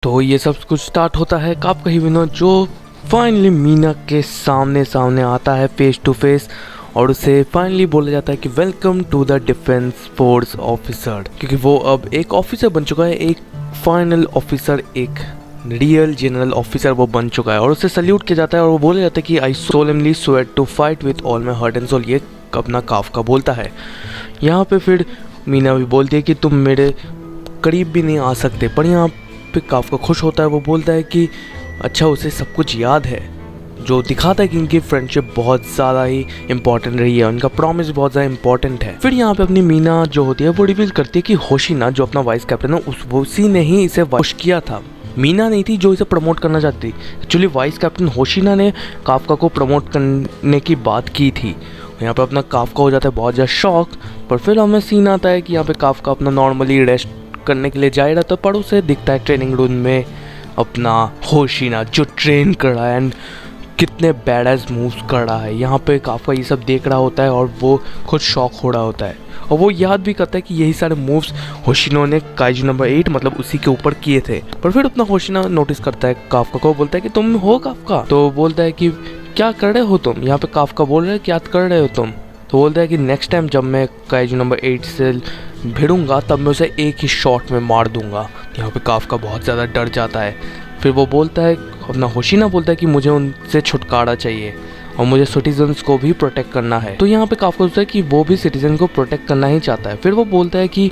तो ये सब कुछ स्टार्ट होता है कापका हिबिनो, जो फाइनली मीना के सामने सामने आता है फेस टू फेस, और उसे फाइनली बोला जाता है कि welcome to the defence force officer, क्योंकि वो अब एक ऑफिसर बन चुका है, एक फाइनल ऑफिसर, एक रियल जनरल ऑफिसर वो बन चुका है। और उसे सल्यूट किया जाता है और वो बोला जाता है कि I solemnly swear to fight with all my heart and soul. ये अपना काफका बोलता है। यहाँ पे फिर मीना भी बोलती है कि तुम मेरे करीब भी नहीं आ सकते, पर यहाँ पे काफका खुश होता है। वो बोलता है कि अच्छा उसे सब कुछ याद है, जो दिखाता है कि इनकी फ्रेंडशिप बहुत ज़्यादा ही इंपॉर्टेंट रही है, उनका प्रॉमिस बहुत ज़्यादा इंपॉर्टेंट है। फिर यहाँ पे अपनी मीना जो होती है वो रिवील करती है कि होशिना जो अपना वाइस कैप्टन है उसी ने ही इसे पुश किया था। मीना नहीं थी जो इसे प्रमोट करना चाहती, एक्चुअली वाइस कैप्टन होशिना ने काफका को प्रमोट करने की बात की थी। यहाँ पे अपना काफका हो जाता है बहुत ज़्यादा शॉक, पर फिर हमें सीन आता है कि यहाँ पे काफका अपना नॉर्मली रेस्ट करने के लिए जा रहा था, पर उसे दिखता है ट्रेनिंग रूम में अपना होशिना जो ट्रेन कर रहा है एंड कितने बैड मूव्स कर रहा है। यहाँ पे काफका ये सब देख रहा होता है और वो खुद शॉक हो रहा होता है, और वो याद भी करता है कि यही सारे मूव्स होशिनो ने काइजू नंबर 8 मतलब उसी के ऊपर किए थे। पर फिर अपना होशिना नोटिस करता है काफका को, बोलता है कि तुम हो काफका। तो बोलता है कि क्या कर रहे हो तुम। यहाँ पे काफका बोल रहा है क्या कर रहे हो तुम। तो बोलता है कि नेक्स्ट टाइम जब मैं काइजू नंबर 8 से भिड़ूंगा तब मैं उसे एक ही शॉट में मार दूंगा। यहाँ पे काफका बहुत ज़्यादा डर जाता है। फिर वो बोलता है, अपना होशिना बोलता है कि मुझे उनसे छुटकारा चाहिए और मुझे सिटीजन्स को भी प्रोटेक्ट करना है। तो यहाँ पे काफका सोचता है कि वो भी सिटीजन को प्रोटेक्ट करना ही चाहता है। फिर वो बोलता है कि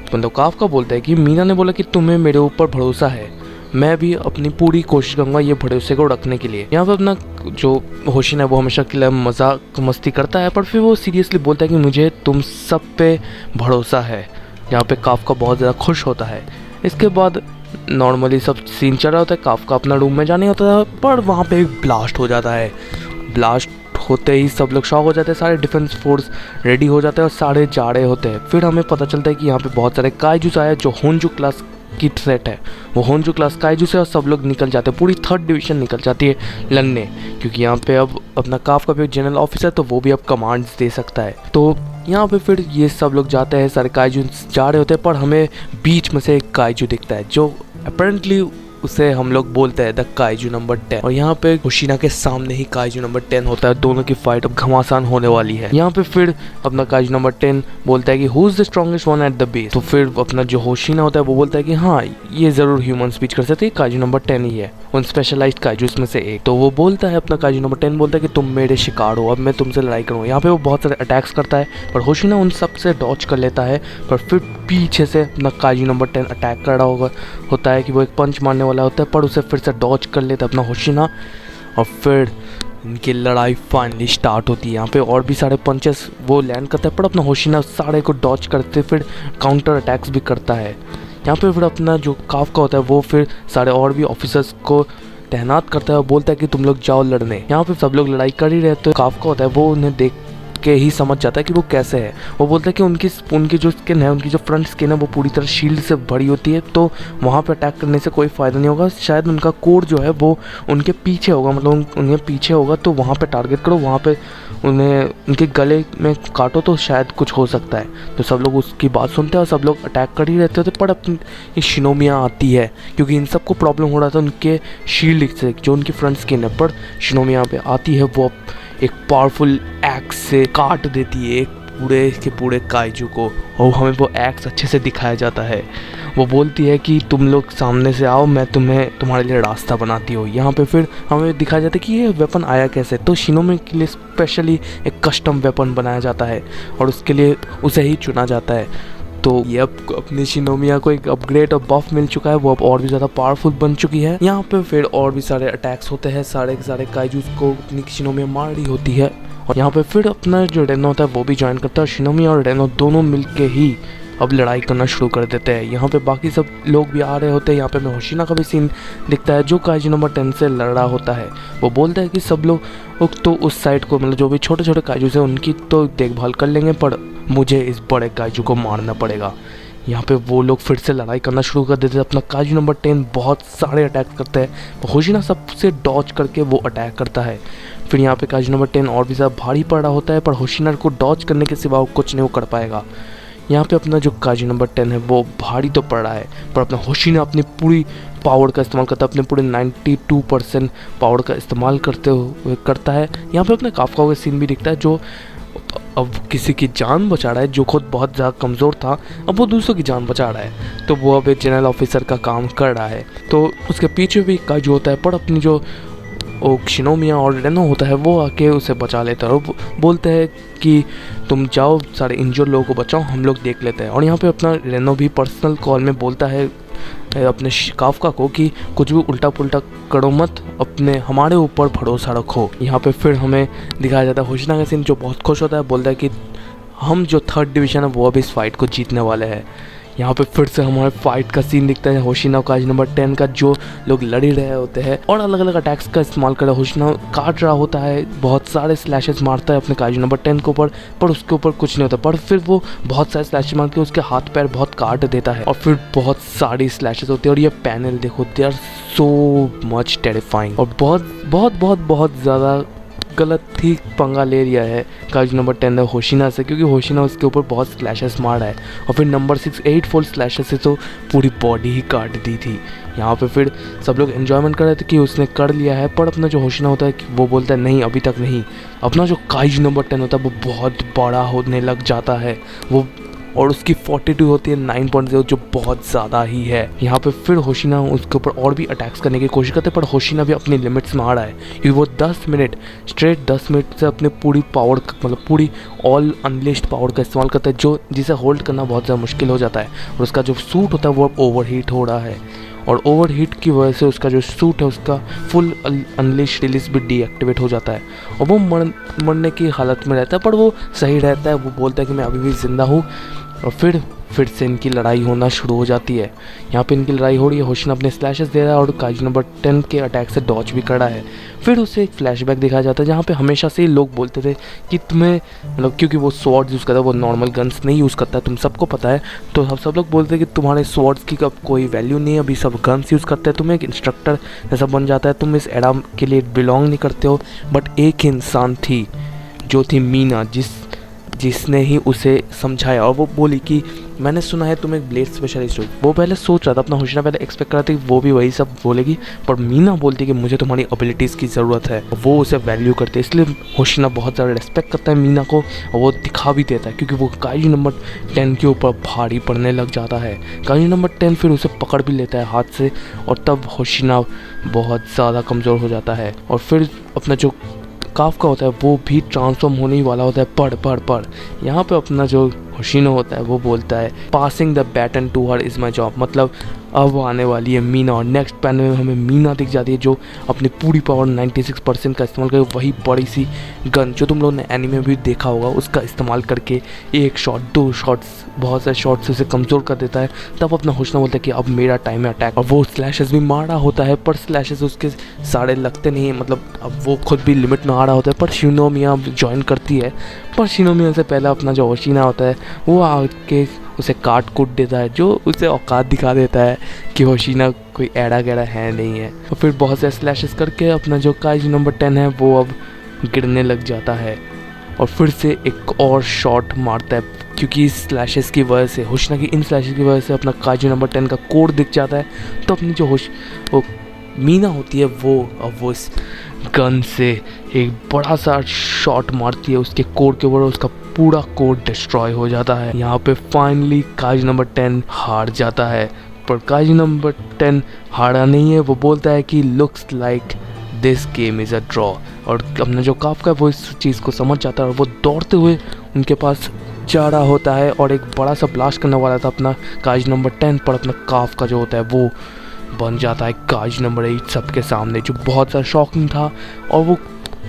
मतलब काफका बोलता है कि मीना ने बोला कि तुम्हें मेरे ऊपर भरोसा है, मैं भी अपनी पूरी कोशिश करूँगा ये भरोसे को रखने के लिए। यहाँ पे अपना जो होशिना है वो हमेशा के लिए मजाक मस्ती करता है, पर फिर वो सीरियसली बोलता है कि मुझे तुम सब पे भरोसा है। यहाँ पे काफका बहुत ज़्यादा खुश होता है। इसके बाद नॉर्मली सब सीन चल रहा होता है, काफका अपना रूम में जाने होता है, पर वहाँ पे एक ब्लास्ट हो जाता है। ब्लास्ट होते ही सब लोग शॉक हो जाते हैं, सारे डिफेंस फोर्स रेडी हो जाते हैं और सारे जा रहे होते हैं। फिर हमें पता चलता है कि यहाँ पे बहुत सारे काइजूस आए जो होंजू क्लास की थ्रेट है, वो होंजू क्लास काइजू से, और सब लोग निकल जाते हैं, पूरी 3rd डिवीजन निकल जाती है लड़ने, क्योंकि यहाँ पे अब अपना काफका भी जनरल ऑफिसर तो वो भी अब कमांड्स दे सकता है। तो यहाँ पे फिर ये सब लोग जाते हैं, सारे काइजू जा रहे होते हैं, पर हमें बीच में से एक काइजू दिखता है जो अपेरेंटली उसे हम लोग बोलते हैं द काइजू नंबर 10। और यहाँ पे होशिना के सामने ही काइजू नंबर 10 होता है। दोनों की फाइट अब घमासान होने वाली है। यहाँ पे फिर अपना काइजू नंबर 10 बोलता है कि who is the strongest one at the base. तो फिर अपना जो होशिना होता है वो बोलता है कि हाँ ये जरूर ह्यूमन स्पीच कर सकते हैं, काइजू नंबर 10 ही है उन स्पेशलाइज्ड काइजूस में से एक। तो वो बोलता है, अपना काइजू नंबर 10 बोलता है कि तुम मेरे शिकार हो, अब मैं तुमसे लड़ाई करूँ। यहाँ पे वो बहुत सारे अटैक्स करता है, पर होशिना उन सब से डॉच कर लेता है। पर फिर पीछे से अपना काइजू नंबर 10 अटैक कर रहा होता है कि वो एक पंच मारने वाला होता है, पर उसे फिर से डॉच कर लेता है अपना होशिना, और फिर इनकी लड़ाई फाइनली स्टार्ट होती है। यहाँ पे और भी सारे पंचेस वो लैंड करता है, पर अपना होशिना सारे को डॉच करते फिर काउंटर अटैक्स भी करता है। यहाँ पे फिर अपना जो काफका होता है वो फिर सारे और भी ऑफिसर्स को तैनात करता है और बोलता है कि तुम लोग जाओ लड़ने। यहाँ पे सब लोग लड़ाई कर ही रहे, तो काफका होता है वो उन्हें देख के ही समझ जाता है कि वो कैसे है। वो बोलता है कि उनकी जो स्किन है, उनकी जो फ्रंट स्किन है वो पूरी तरह शील्ड से भरी होती है, तो वहाँ पे अटैक करने से कोई फ़ायदा नहीं होगा। शायद उनका कोर जो है वो उनके पीछे होगा, मतलब उन्हें पीछे होगा, तो वहाँ पे टारगेट करो, वहाँ पे उन्हें उनके गले में काटो तो शायद कुछ हो सकता है। तो सब लोग उसकी बात सुनते हैं और सब लोग अटैक कर ही रहते थे। पर अपनी शिनोमिया आती है, क्योंकि इन सबको प्रॉब्लम हो रहा था उनके शील्ड से जो उनकी फ्रंट स्किन है, पर शिनोमिया पे आती है, वो एक पावरफुल एक्स से काट देती है पूरे के पूरे काइजू को, और हमें वो एक्स अच्छे से दिखाया जाता है। वो बोलती है कि तुम लोग सामने से आओ, मैं तुम्हारे लिए रास्ता बनाती हूँ। यहाँ पे फिर हमें दिखाया जाता है कि ये वेपन आया कैसे। तो शिनोमिया के लिए स्पेशली एक कस्टम वेपन बनाया जाता है और उसके लिए उसे ही चुना जाता है। तो ये अब अपनी शिनोमिया को एक अपग्रेड और बफ मिल चुका है, वो अब और भी ज़्यादा पावरफुल बन चुकी है। यहाँ पे फिर और भी सारे अटैक्स होते हैं, सारे के सारे काइजूस को अपनी शिनोमिया मार रही होती है। और यहाँ पे फिर अपना जो रेनो होता है वो भी ज्वाइन करता है। शिनोमिया और रेनो दोनों मिलके ही अब लड़ाई करना शुरू कर देते हैं। यहाँ पे बाकी सब लोग भी आ रहे होते हैं। यहाँ पे हमें होशिना का भी सीन दिखता है जो काइजू नंबर 10 से लड़ रहा होता है। वो बोलता है कि सब लोग तो उस साइड को, मतलब जो भी छोटे छोटे काइजूस हैं उनकी तो देखभाल कर लेंगे, पर मुझे इस बड़े काइजू को मारना पड़ेगा। यहाँ पे वो लोग फिर से लड़ाई करना शुरू कर देते हैं। अपना काइजू नंबर 10 बहुत सारे अटैक करता है, होशिना सबसे डॉच करके वो अटैक करता है। फिर यहाँ पे काइजू नंबर 10 और भी ज़्यादा भारी पड़ रहा होता है, पर होशिना को डॉच करने के सिवा कुछ नहीं वो कर पाएगा। यहाँ पे अपना जो काजी नंबर 10 है वो भारी तो पड़ रहा है, पर अपना होशिना अपनी पूरी पावर का इस्तेमाल करता है, अपने पूरे 92% पावर का इस्तेमाल करते हुए करता है। यहाँ पे अपने काफका का सीन भी दिखता है, जो अब किसी की जान बचा रहा है, जो खुद बहुत ज़्यादा कमज़ोर था, अब वो दूसरों की जान बचा रहा है। तो वो अब एक जनरल ऑफिसर का काम कर रहा है। तो उसके पीछे भी काजू होता है, पर अपनी जो शिनोमिया और रेनो होता है वो आके उसे बचा लेता है और बोलते हैं कि तुम जाओ, सारे इंजर्ड लोगों को बचाओ, हम लोग देख लेते हैं। और यहाँ पे अपना रेनो भी पर्सनल कॉल में बोलता है अपने काफका को कि कुछ भी उल्टा पुल्टा करो मत, अपने हमारे ऊपर भरोसा रखो। यहाँ पे फिर हमें दिखाया जाता है होशिना का सीन, जो बहुत खुश होता है, बोलता है कि हम जो 3rd डिवीज़न है वो अभी इस फाइट को जीतने वाले हैं। यहाँ पे फिर से हमारे फाइट का सीन दिखता है, होशिना काज नंबर 10 का, जो लोग लड़ ही रहे होते हैं और अलग अलग अटैक्स का इस्तेमाल कर रहे हैं। होशिना काट रहा होता है, बहुत सारे स्लैशेस मारता है अपने काज नंबर 10 के ऊपर, पर उसके ऊपर कुछ नहीं होता। पर फिर वो बहुत सारे स्लैशेस मार के उसके हाथ पैर बहुत काट देता है और फिर बहुत सारी स्लैशेस होती है। और ये पैनल देखो, they are so much terrifying, और बहुत बहुत बहुत बहुत ज़्यादा गलत ही पंगा ले लिया है काज नंबर 10 ने होशिना से, क्योंकि होशिना उसके ऊपर बहुत स्लैशेस मारा है और फिर नंबर 6 8 फोल्ड स्लैशेस से तो पूरी बॉडी ही काट दी थी। यहाँ पे फिर सब लोग एन्जॉयमेंट कर रहे थे कि उसने कर लिया है, पर अपना जो होशिना होता है कि वो बोलता है नहीं, अभी तक नहीं। अपना जो काज नंबर 10 होता है वो बहुत बड़ा होने लग जाता है वो, और उसकी 42 होती है 9.0, जो बहुत ज़्यादा ही है। यहाँ पे फिर होशिना उसके ऊपर और भी अटैक्स करने की कोशिश करते हैं, पर होशिना भी अपनी लिमिट्स में आ रहा है, क्योंकि वो 10 मिनट स्ट्रेट 10 मिनट से अपने पूरी पावर, मतलब पूरी ऑल अनलिस्ड पावर का इस्तेमाल करता है, जो जिसे होल्ड करना बहुत ज़्यादा मुश्किल हो जाता है। और उसका जो सूट होता है वो अब ओवर हीट हो रहा है, और ओवर हीट की वजह से उसका जो सूट है उसका फुल अनलिश रिलीज भी डीएक्टिवेट हो जाता है और वो मरने की हालत में रहता है, पर वो सही रहता है। वो बोलता है कि मैं अभी भी ज़िंदा हूँ। और फिर से इनकी लड़ाई होना शुरू हो जाती है। यहाँ पे इनकी लड़ाई हो रही है, होशिना अपने स्लैशेस दे रहा है और काज नंबर 10 के अटैक से डॉज भी कर रहा है। फिर उसे एक फ्लैशबैक दिखाया जाता है, जहाँ पे हमेशा से ही लोग बोलते थे कि तुम्हें, मतलब क्योंकि वो स्वॉर्ड्स यूज़ करता है, वो नॉर्मल गन्स नहीं यूज़ करता है, तुम सबको पता है, तो सब लोग बोलते हैं कि तुम्हारे स्वॉर्ड्स की अब कोई वैल्यू नहीं है, अभी सब गन्स यूज़ करते हैं, तुम्हें एक इंस्ट्रक्टर जैसा बन जाता है, तुम इस एरा के लिए बिलोंग नहीं करते हो। बट एक इंसान थी जो थी मीना, जिसने ही उसे समझाया और वो बोली कि मैंने सुना है तुम एक ब्लेड स्पेशलिस्ट हो। वो पहले सोच रहा था, अपना होशिना पहले एक्सपेक्ट कर रहा था कि वो भी वही सब बोलेगी, पर मीना बोलती कि मुझे तुम्हारी एबिलिटीज़ की ज़रूरत है। वो उसे वैल्यू करते, इसलिए होशिना बहुत ज़्यादा रिस्पेक्ट करता है मीना को, और वो दिखा भी देता है, क्योंकि वो काजी नंबर 10 के ऊपर भारी पड़ने लग जाता है। काजी नंबर 10 फिर उसे पकड़ भी लेता है हाथ से, और तब होशिना बहुत ज़्यादा कमज़ोर हो जाता है। और फिर अपना जो काफका होता है वो भी ट्रांसफॉर्म होने ही वाला होता है, पर यहाँ पे अपना जो होशिना होता है वो बोलता है passing the baton to her is my job, मतलब अब आने वाली है मीना। और नेक्स्ट पैनल में हमें मीना दिख जाती है, जो अपनी पूरी पावर 96% का इस्तेमाल करके वही बड़ी सी गन जो तुम लोगों ने एनीमे भी देखा होगा उसका इस्तेमाल करके एक शॉट, 2 शॉट्स, बहुत सारे शॉट्स से उसे कमज़ोर कर देता है। तब अपना होशिना बोलता है कि अब मेरा टाइम है अटैक, और वो स्लैशेस भी मारा होता है, पर स्लैशेस उसके सारे लगते नहीं है, मतलब अब वो खुद भी लिमिट में आ रहा होता है। पर शिनोमिया ज्वाइन करती है, पर शिनोमिया से पहले अपना जो होशिना होता है वो आके उसे काट कूट देता है, जो उसे औकात दिखा देता है कि होशिना कोई एड़ा गैड़ा है नहीं है। और फिर बहुत से स्लैशेस करके अपना जो काज नंबर 10 है वो अब गिरने लग जाता है, और फिर से एक और शॉट मारता है, क्योंकि इस स्लैशेस की वजह से, होशिना की इन स्लैशेस की वजह से अपना काजू नंबर 10 का कोड दिख जाता है। तो अपनी जो वो मीना होती है वो इस गन से एक बड़ा सा शॉट मारती है उसके कोड के ऊपर, उसका पूरा कोड डिस्ट्रॉय हो जाता है। यहाँ पे फाइनली काज नंबर 10 हार जाता है, पर काज नंबर 10 हारा नहीं है। वो बोलता है कि looks like this game is a draw, और अपना जो काफका है वो इस चीज़ को समझ जाता है और वो दौड़ते हुए उनके पास जा रहा होता है और एक बड़ा सा ब्लास्ट करने वाला था अपना काज नंबर 10 पर। अपना काफका जो होता है वो बन जाता है काज नंबर 8 सबके सामने, जो बहुत सा शॉकिंग था। और वो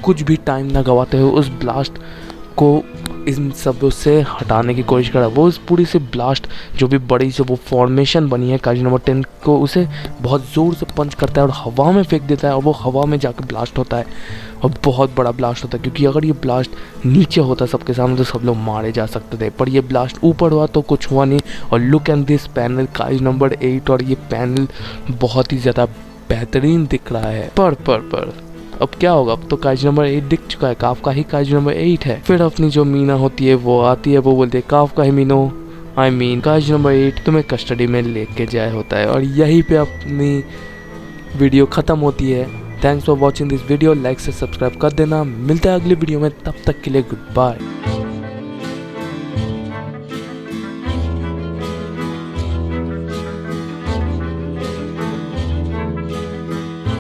कुछ भी टाइम ना गवाते हुए उस ब्लास्ट को इन सब से हटाने की कोशिश कर रहा है। वो उस पूरी से ब्लास्ट जो भी बड़ी से वो फॉर्मेशन बनी है काज नंबर 10 को, उसे बहुत ज़ोर से पंच करता है और हवा में फेंक देता है, और वो हवा में जाकर ब्लास्ट होता है और बहुत बड़ा ब्लास्ट होता है, क्योंकि अगर ये ब्लास्ट नीचे होता सबके सामने तो सब लोग मारे जा सकते थे, पर ये ब्लास्ट ऊपर हुआ तो कुछ हुआ नहीं। और look at this panel cause number 8, और ये पैनल बहुत ही ज़्यादा बेहतरीन दिख रहा है। पर अब क्या होगा, अब तो काज नंबर 8 दिख चुका है, काफका ही काज नंबर 8 है। फिर अपनी जो मीना होती है वो आती है, वो बोलती है काफका ही मीनो आई मीन काज नंबर 8 तुम्हें कस्टडी में लेके जाया होता है और यहीं पे अपनी वीडियो ख़त्म होती है। Thanks for watching this video, like से सब्सक्राइब कर देना। मिलते हैं अगली वीडियो में, तब तक के लिए गुड बाय।